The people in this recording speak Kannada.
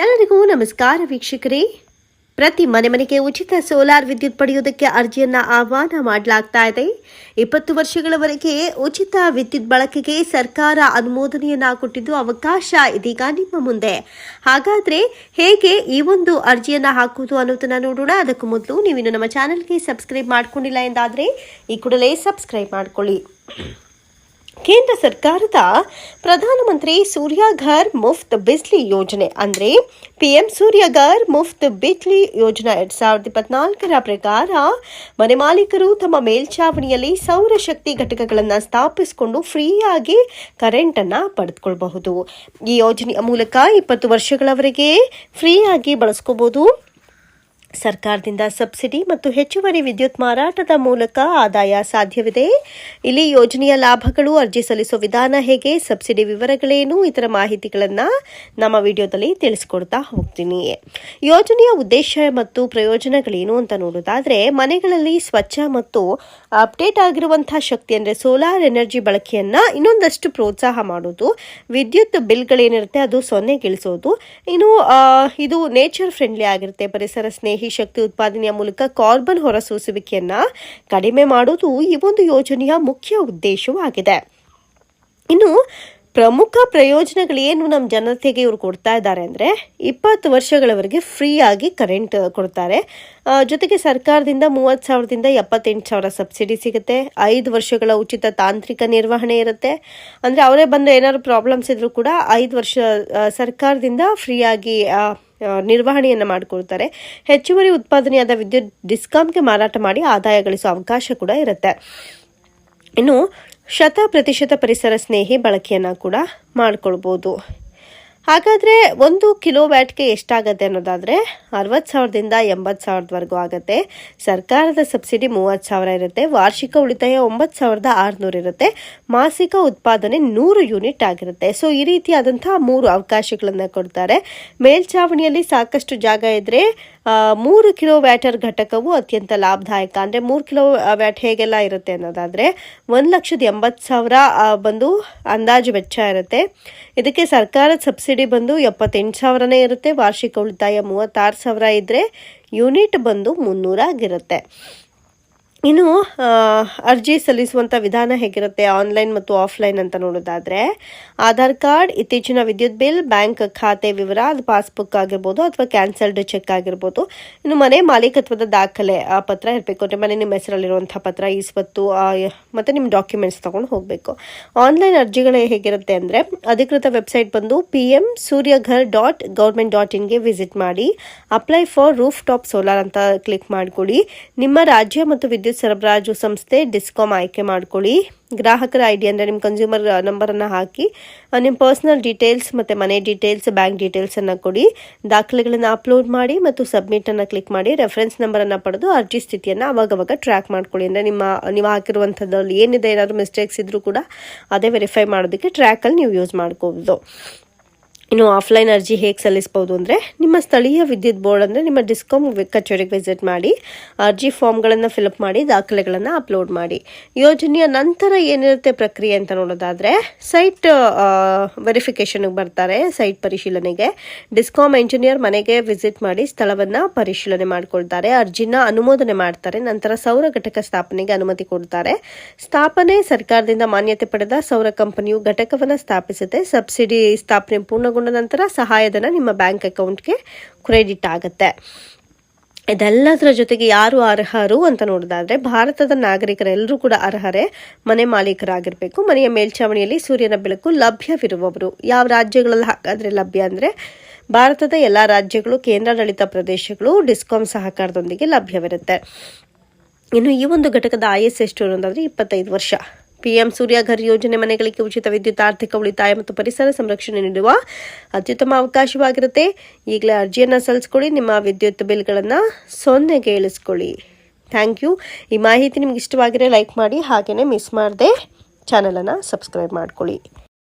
ಎಲ್ಲರಿಗೂ ನಮಸ್ಕಾರ ವೀಕ್ಷಕರೇ. ಪ್ರತಿ ಮನೆಗೆ ಉಚಿತ ಸೋಲಾರ್ ವಿದ್ಯುತ್ ಪಡೆಯುವುದಕ್ಕೆ ಅರ್ಜಿಯನ್ನ ಆಹ್ವಾನ ಮಾಡಲಾಗ್ತಾ ಇದೆ. 20 ವರ್ಷಗಳವರೆಗೆ ಉಚಿತ ವಿದ್ಯುತ್ ಬಳಕೆಗೆ ಸರ್ಕಾರ ಅನುಮೋದನೆಯನ್ನ ಕೊಟ್ಟಿದ್ದು ಅವಕಾಶ ಇದೀಗ ನಿಮ್ಮ ಮುಂದೆ. ಹಾಗಾದ್ರೆ ಹೇಗೆ ಈ ಒಂದು ಅರ್ಜಿಯನ್ನ ಹಾಕುವುದು ಅನ್ನೋದನ್ನ ನೋಡೋಣ. ಅದಕ್ಕೂ ಮೊದಲು ನೀವಿನ್ನು ನಮ್ಮ ಚಾನೆಲ್ಗೆ ಸಬ್ಸ್ಕ್ರೈಬ್ ಮಾಡ್ಕೊಂಡಿಲ್ಲ ಎಂದಾದ್ರೆ ಈ ಕೂಡಲೇ ಸಬ್ಸ್ಕ್ರೈಬ್ ಮಾಡ್ಕೊಳ್ಳಿ. ಕೇಂದ್ರ ಸರ್ಕಾರದ ಪ್ರಧಾನಮಂತ್ರಿ ಸೂರ್ಯಘರ್ ಮುಫ್ತ್ ಬಿಜ್ಲಿ ಯೋಜನೆ ಅಂದರೆ ಪಿಎಂ ಸೂರ್ಯಘರ್ ಮುಫ್ತ್ ಬಿಜ್ಲಿ ಯೋಜನಾ 2024 ಪ್ರಕಾರ ಮನೆ ಮಾಲೀಕರು ತಮ್ಮ ಮೇಲ್ಛಾವಣಿಯಲ್ಲಿ ಸೌರಶಕ್ತಿ ಘಟಕಗಳನ್ನು ಸ್ಥಾಪಿಸಿಕೊಂಡು ಫ್ರೀಯಾಗಿ ಕರೆಂಟ್ ಅನ್ನು ಪಡೆದುಕೊಳ್ಳಬಹುದು. ಈ ಯೋಜನೆಯ ಮೂಲಕ 20 ವರ್ಷಗಳವರೆಗೆ ಫ್ರೀಯಾಗಿ ಬಳಸ್ಕೋಬಹುದು. ಸರ್ಕಾರದಿಂದ ಸಬ್ಸಿಡಿ ಮತ್ತು ಹೆಚ್ಚುವರಿ ವಿದ್ಯುತ್ ಮಾರಾಟದ ಮೂಲಕ ಆದಾಯ ಸಾಧ್ಯವಿದೆ. ಇಲ್ಲಿ ಯೋಜನೆಯ ಲಾಭಗಳು, ಅರ್ಜಿ ಸಲ್ಲಿಸುವ ವಿಧಾನ ಹೇಗೆ, ಸಬ್ಸಿಡಿ ವಿವರಗಳೇನು, ಇತರ ಮಾಹಿತಿಗಳನ್ನು ನಮ್ಮ ವಿಡಿಯೋದಲ್ಲಿ ತಿಳಿಸ್ಕೊಡ್ತಾ ಹೋಗ್ತೀನಿ. ಯೋಜನೆಯ ಉದ್ದೇಶ ಮತ್ತು ಪ್ರಯೋಜನಗಳೇನು ಅಂತ ನೋಡೋದಾದ್ರೆ, ಮನೆಗಳಲ್ಲಿ ಸ್ವಚ್ಛ ಮತ್ತು ಅಪ್ಡೇಟ್ ಆಗಿರುವಂತಹ ಶಕ್ತಿ ಅಂದರೆ ಸೋಲಾರ್ ಎನರ್ಜಿ ಬಳಕೆಯನ್ನ ಇನ್ನೊಂದಷ್ಟು ಪ್ರೋತ್ಸಾಹ ಮಾಡೋದು, ವಿದ್ಯುತ್ ಬಿಲ್ಗಳೇನಿರುತ್ತೆ ಅದು 0ಗಿಳಿಸೋದು. ಇನ್ನು ಇದು ನೇಚರ್ ಫ್ರೆಂಡ್ಲಿ ಆಗಿರುತ್ತೆ, ಪರಿಸರ ಸ್ನೇಹಿ ಶಕ್ತಿ ಉತ್ಪಾದನೆಯ ಮೂಲಕ ಕಾರ್ಬನ್ ಹೊರಸೂಸುವಿಕೆಯನ್ನ ಕಡಿಮೆ ಮಾಡುವುದು ಈ ಒಂದು ಯೋಜನೆಯ ಮುಖ್ಯ ಉದ್ದೇಶವಾಗಿದೆ. ಇನ್ನು ಪ್ರಮುಖ ಪ್ರಯೋಜನಗಳೇನು ನಮ್ಮ ಜನತೆಗೆ ಇವರು ಕೊಡ್ತಾ ಇದ್ದಾರೆ ಅಂದರೆ 20 ವರ್ಷಗಳವರೆಗೆ ಫ್ರೀ ಆಗಿ ಕರೆಂಟ್ ಕೊಡ್ತಾರೆ. ಜೊತೆಗೆ ಸರ್ಕಾರದಿಂದ 30,000ದಿಂದ 78,000 ಸಬ್ಸಿಡಿ ಸಿಗುತ್ತೆ. 5 ವರ್ಷಗಳ ಉಚಿತ ತಾಂತ್ರಿಕ ನಿರ್ವಹಣೆ ಇರುತ್ತೆ. ಅಂದರೆ ಅವರೇ ಬಂದು ಏನಾದ್ರು ಪ್ರಾಬ್ಲಮ್ಸ್ ಇದ್ರೂ ಕೂಡ 5 ವರ್ಷ ಸರ್ಕಾರದಿಂದ ಫ್ರೀಯಾಗಿ ನಿರ್ವಹಣೆಯನ್ನು ಮಾಡಿಕೊಡ್ತಾರೆ. ಹೆಚ್ಚುವರಿ ಉತ್ಪಾದನೆಯಾದ ವಿದ್ಯುತ್ ಡಿಸ್ಕಾಂಗೆ ಮಾರಾಟ ಮಾಡಿ ಆದಾಯ ಗಳಿಸುವ ಅವಕಾಶ ಕೂಡ ಇರುತ್ತೆ. ಇನ್ನು 100% ಪರಿಸರ ಸ್ನೇಹಿ ಬಳಕೆಯನ್ನು ಕೂಡ ಮಾಡಿಕೊಳ್ಬೋದು. ಹಾಗಾದರೆ 1 ಕಿಲೋವ್ಯಾಟ್ಗೆ ಎಷ್ಟಾಗತ್ತೆ ಅನ್ನೋದಾದರೆ 60,000ದಿಂದ 80,000ವರೆಗೂ ಆಗುತ್ತೆ. ಸರ್ಕಾರದ ಸಬ್ಸಿಡಿ 30,000 ಇರುತ್ತೆ. ವಾರ್ಷಿಕ ಉಳಿತಾಯ 9,600 ಇರುತ್ತೆ. ಮಾಸಿಕ ಉತ್ಪಾದನೆ 100 ಯೂನಿಟ್ ಆಗಿರುತ್ತೆ. ಸೊ ಈ ರೀತಿಯಾದಂತಹ 3 ಅವಕಾಶಗಳನ್ನು ಕೊಡ್ತಾರೆ. ಮೇಲ್ಛಾವಣಿಯಲ್ಲಿ ಸಾಕಷ್ಟು ಜಾಗ ಇದ್ರೆ 3 ಕಿಲೋವ್ಯಾಟರ್ ಘಟಕವು ಅತ್ಯಂತ ಲಾಭದಾಯಕ. ಅಂದರೆ 3 ಕಿಲೋವ್ಯಾಟ್ ಹೇಗೆಲ್ಲ ಇರುತ್ತೆ ಅನ್ನೋದಾದರೆ 1,80,000 ಬಂದು ಅಂದಾಜು ವೆಚ್ಚ ಇರುತ್ತೆ. ಇದಕ್ಕೆ ಸರ್ಕಾರದ ಸಬ್ಸಿಡಿ ಬಂದು 78,000ನೇ ಇರುತ್ತೆ. ವಾರ್ಷಿಕ ಉಳಿತಾಯ 36,000 ಇದ್ರೆ ಯೂನಿಟ್ ಬಂದು 300 ಆಗಿರುತ್ತೆ. ಇನ್ನು ಅರ್ಜಿ ಸಲ್ಲಿಸುವಂಥ ವಿಧಾನ ಹೇಗಿರುತ್ತೆ, ಆನ್ಲೈನ್ ಮತ್ತು ಆಫ್ಲೈನ್ ಅಂತ ನೋಡೋದಾದರೆ ಆಧಾರ್ ಕಾರ್ಡ್, ಇತ್ತೀಚಿನ ವಿದ್ಯುತ್ ಬಿಲ್, ಬ್ಯಾಂಕ್ ಖಾತೆ ವಿವರ, ಅದು ಪಾಸ್ಬುಕ್ ಆಗಿರ್ಬೋದು ಅಥವಾ ಕ್ಯಾನ್ಸಲ್ಡ್ ಚೆಕ್ ಆಗಿರ್ಬೋದು. ಇನ್ನು ಮನೆ ಮಾಲೀಕತ್ವದ ದಾಖಲೆ ಪತ್ರ ಇರಬೇಕು. ಅಂದರೆ ಮನೆ ನಿಮ್ಮ ಹೆಸರಲ್ಲಿರುವಂಥ ಪತ್ರ, ಈ ಸ್ವತ್ತು ಮತ್ತು ನಿಮ್ಮ ಡಾಕ್ಯುಮೆಂಟ್ಸ್ ತೊಗೊಂಡು ಹೋಗಬೇಕು. ಆನ್ಲೈನ್ ಅರ್ಜಿಗಳು ಹೇಗಿರುತ್ತೆ ಅಂದರೆ ಅಧಿಕೃತ ವೆಬ್ಸೈಟ್ ಬಂದು pmsuryaghar.government.in ವಿಸಿಟ್ ಮಾಡಿ apply for roof top solar ಅಂತ ಕ್ಲಿಕ್ ಮಾಡಿಕೊಡಿ. ನಿಮ್ಮ ರಾಜ್ಯ ಮತ್ತು ವಿದ್ಯುತ್ ಸರಬರಾಜು ಸಂಸ್ಥೆ ಡಿಸ್ಕಾಮ್ ಆಯ್ಕೆ ಮಾಡ್ಕೊಳ್ಳಿ. ಗ್ರಾಹಕರ ಐಡಿ ಅಂದರೆ ನಿಮ್ಮ ಕನ್ಸ್ಯೂಮರ್ ನಂಬರನ್ನು ಹಾಕಿ, ನಿಮ್ಮ ಪರ್ಸನಲ್ ಡೀಟೇಲ್ಸ್ ಮತ್ತು ಮನೆ ಡೀಟೇಲ್ಸ್, ಬ್ಯಾಂಕ್ ಡೀಟೇಲ್ಸನ್ನು ಕೊಡಿ. ದಾಖಲೆಗಳನ್ನು ಅಪ್ಲೋಡ್ ಮಾಡಿ ಮತ್ತು ಸಬ್ಮಿಟನ್ನು ಕ್ಲಿಕ್ ಮಾಡಿ. ರೆಫರೆನ್ಸ್ ನಂಬರನ್ನು ಪಡೆದು ಅರ್ಜಿ ಸ್ಥಿತಿಯನ್ನು ಅವಾಗವಾಗ ಟ್ರ್ಯಾಕ್ ಮಾಡ್ಕೊಳ್ಳಿ. ಅಂದರೆ ನೀವು ಹಾಕಿರುವಂಥದ್ರಲ್ಲಿ ಏನಿದೆ, ಏನಾದರೂ ಮಿಸ್ಟೇಕ್ಸ್ ಇದ್ರೂ ಕೂಡ ಅದೇ ವೆರಿಫೈ ಮಾಡೋದಕ್ಕೆ ಟ್ರ್ಯಾಕಲ್ಲಿ ನೀವು ಯೂಸ್ ಮಾಡ್ಕೋಬೋದು. ಇನ್ನು ಆಫ್ಲೈನ್ ಅರ್ಜಿ ಹೇಗೆ ಸಲ್ಲಿಸಬಹುದು ಅಂದರೆ ನಿಮ್ಮ ಸ್ಥಳೀಯ ವಿದ್ಯುತ್ ಬೋರ್ಡ್ ಅಂದರೆ ನಿಮ್ಮ ಡಿಸ್ಕಾಮ್ ಕಚೇರಿಗೆ ವಿಸಿಟ್ ಮಾಡಿ, ಅರ್ಜಿ ಫಾರ್ಮ್ಗಳನ್ನು ಫಿಲಪ್ ಮಾಡಿ, ದಾಖಲೆಗಳನ್ನು ಅಪ್ಲೋಡ್ ಮಾಡಿ. ಯೋಜನೆಯ ನಂತರ ಏನಿರುತ್ತೆ ಪ್ರಕ್ರಿಯೆ ಅಂತ ನೋಡೋದಾದರೆ ಸೈಟ್ ವೆರಿಫಿಕೇಷನ್ಗೆ ಬರ್ತಾರೆ. ಸೈಟ್ ಪರಿಶೀಲನೆಗೆ ಡಿಸ್ಕಾಮ್ ಇಂಜಿನಿಯರ್ ಮನೆಗೆ ವಿಸಿಟ್ ಮಾಡಿ ಸ್ಥಳವನ್ನು ಪರಿಶೀಲನೆ ಮಾಡಿಕೊಳ್ತಾರೆ. ಅರ್ಜಿನ ಅನುಮೋದನೆ ಮಾಡ್ತಾರೆ. ನಂತರ ಸೌರ ಘಟಕ ಸ್ಥಾಪನೆಗೆ ಅನುಮತಿ ಕೊಡ್ತಾರೆ. ಸ್ಥಾಪನೆ ಸರ್ಕಾರದಿಂದ ಮಾನ್ಯತೆ ಪಡೆದ ಸೌರ ಕಂಪನಿಯು ಘಟಕವನ್ನು ಸ್ಥಾಪಿಸುತ್ತೆ. ಸಬ್ಸಿಡಿ ಸ್ಥಾಪನೆ ಪೂರ್ಣಗೊಂಡ ನಂತರ ಸಹಾಯಧನ ನಿಮ್ಮ ಬ್ಯಾಂಕ್ ಅಕೌಂಟ್ಗೆ ಕ್ರೆಡಿಟ್ ಆಗುತ್ತೆ. ಇದೆಲ್ಲದರ ಜೊತೆಗೆ ಯಾರು ಅರ್ಹರು ಅಂತ ನೋಡೋದಾದ್ರೆ ಭಾರತದ ನಾಗರಿಕರೆಲ್ಲರೂ ಕೂಡ ಅರ್ಹರೇ. ಮನೆ ಮಾಲೀಕರಾಗಿರಬೇಕು. ಮನೆಯ ಮೇಲ್ಛಾವಣಿಯಲ್ಲಿ ಸೂರ್ಯನ ಬೆಳಕು ಲಭ್ಯವಿರುವವರು. ಯಾವ ರಾಜ್ಯಗಳಲ್ಲಿ ಹಾಗಾದ್ರೆ ಲಭ್ಯ ಅಂದರೆ ಭಾರತದ ಎಲ್ಲ ರಾಜ್ಯಗಳು, ಕೇಂದ್ರಾಡಳಿತ ಪ್ರದೇಶಗಳು ಡಿಸ್ಕಾಮ್ ಸಹಕಾರದೊಂದಿಗೆ ಲಭ್ಯವಿರುತ್ತೆ. ಇನ್ನು ಈ ಒಂದು ಘಟಕದ ಆಯಸ್ಸು ಎಷ್ಟು ಅನ್ನೋದಾದ್ರೆ 25 ವರ್ಷ. ಪಿಎಂ ಸೂರ್ಯಘರ್ ಯೋಜನೆ ಮನೆಗಳಿಗೆ ಉಚಿತ ವಿದ್ಯುತ್, ಆರ್ಥಿಕ ಉಳಿತಾಯ ಮತ್ತು ಪರಿಸರ ಸಂರಕ್ಷಣೆ ನೀಡುವ ಅತ್ಯುತ್ತಮ ಅವಕಾಶವಾಗಿರುತ್ತೆ. ಈಗಲೇ ಅರ್ಜಿಯನ್ನು ಸಲ್ಲಿಸ್ಕೊಳ್ಳಿ. ನಿಮ್ಮ ವಿದ್ಯುತ್ ಬಿಲ್ಗಳನ್ನು 0ಗೆ ಇಳಿಸ್ಕೊಳ್ಳಿ. Thank you. ಈ ಮಾಹಿತಿ ನಿಮ್ಗೆ ಇಷ್ಟವಾಗಿದ್ರೆ ಲೈಕ್ ಮಾಡಿ, ಹಾಗೆಯೇ ಮಿಸ್ ಮಾಡದೆ ಚಾನಲನ್ನು ಸಬ್ಸ್ಕ್ರೈಬ್ ಮಾಡ್ಕೊಳ್ಳಿ.